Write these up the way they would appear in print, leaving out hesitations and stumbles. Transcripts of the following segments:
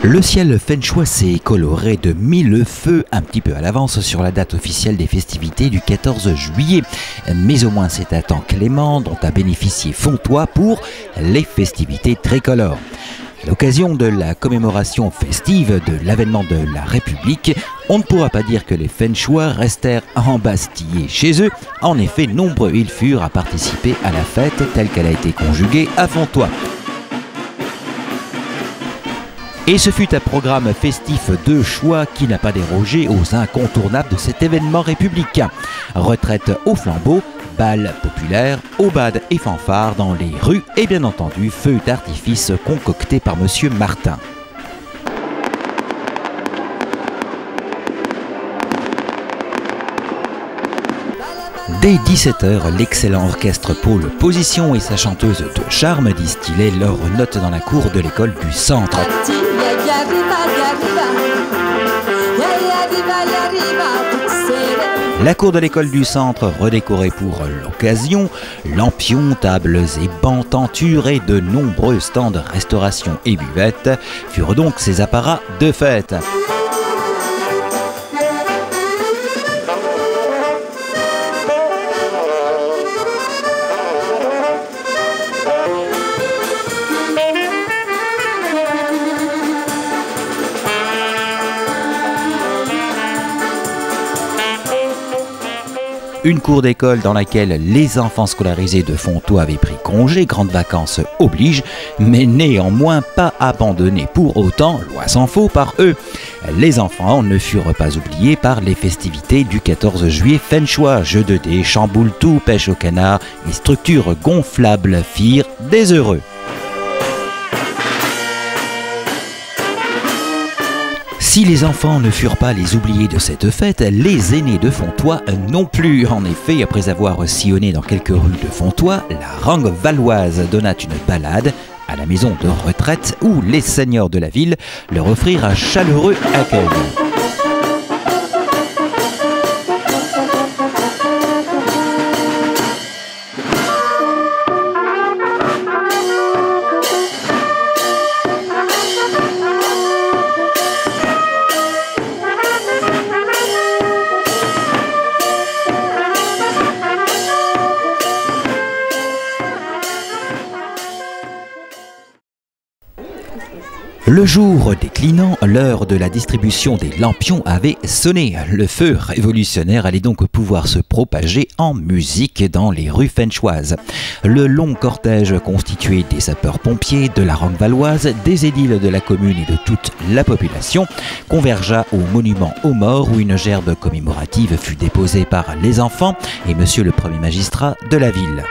Le ciel fenchois s'est coloré de 1000 feux un petit peu à l'avance sur la date officielle des festivités du 14 juillet. Mais au moins c'est un temps clément dont a bénéficié Fontois pour les festivités tricolores. À l'occasion de la commémoration festive de l'avènement de la République, on ne pourra pas dire que les Fenchois restèrent embastillés chez eux. En effet, nombreux ils furent à participer à la fête telle qu'elle a été conjuguée à Fontois. Et ce fut un programme festif de choix qui n'a pas dérogé aux incontournables de cet événement républicain. Retraite au flambeau, bal populaire, aubades et fanfares dans les rues et bien entendu feux d'artifice concoctés par Monsieur Martin. Dès 17h, l'excellent orchestre Pôle Position et sa chanteuse de charme distillaient leurs notes dans la cour de l'école du centre. La cour de l'école du centre, redécorée pour l'occasion, lampions, tables et bancs, tentures et de nombreux stands de restauration et buvettes furent donc ces apparats de fête. Une cour d'école dans laquelle les enfants scolarisés de Fontois avaient pris congé, grandes vacances oblige, mais néanmoins pas abandonnés pour autant, loin s'en faut, par eux. Les enfants ne furent pas oubliés par les festivités du 14 juillet fenchois. Jeux de dés, chamboule-tout, pêche au canard et structures gonflables firent des heureux. Si les enfants ne furent pas les oubliés de cette fête, les aînés de Fontois non plus. En effet, après avoir sillonné dans quelques rues de Fontois, la Rangue valoise donna une balade à la maison de retraite où les seigneurs de la ville leur offrirent un chaleureux accueil. Le jour déclinant, l'heure de la distribution des lampions avait sonné. Le feu révolutionnaire allait donc pouvoir se propager en musique dans les rues fenchoises. Le long cortège constitué des sapeurs-pompiers, de la Rangue valoise, des édiles de la commune et de toute la population convergea au monument aux morts où une gerbe commémorative fut déposée par les enfants et monsieur le premier magistrat de la ville.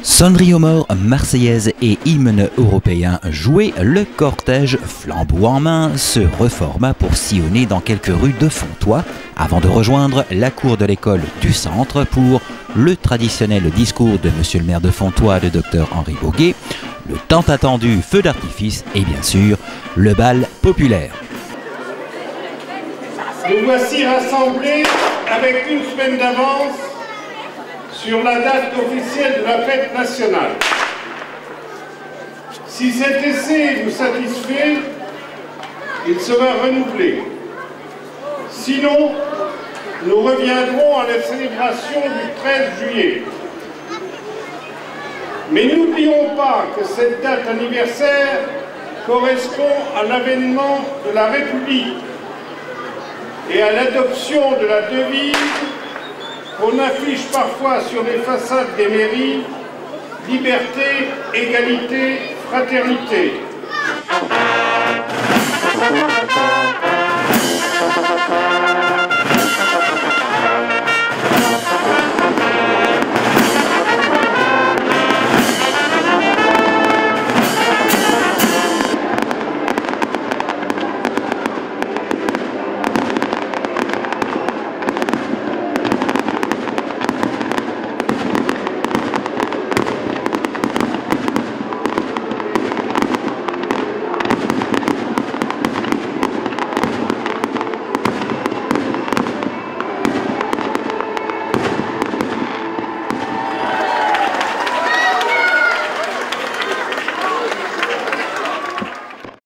Sonnerie aux morts, marseillaise et hymne européen joués, le cortège, flambeau en main, se reforma pour sillonner dans quelques rues de Fontois avant de rejoindre la cour de l'école du centre pour le traditionnel discours de monsieur le maire de Fontois, le docteur Henri Boguet, le tant attendu feu d'artifice et bien sûr le bal populaire. Nous voici rassemblés avec une semaine d'avance sur la date officielle de la fête nationale. Si cet essai nous satisfait, il sera renouvelé. Sinon, nous reviendrons à la célébration du 13 juillet. Mais n'oublions pas que cette date anniversaire correspond à l'avènement de la République et à l'adoption de la devise qu'on affiche parfois sur les façades des mairies: liberté, égalité, fraternité.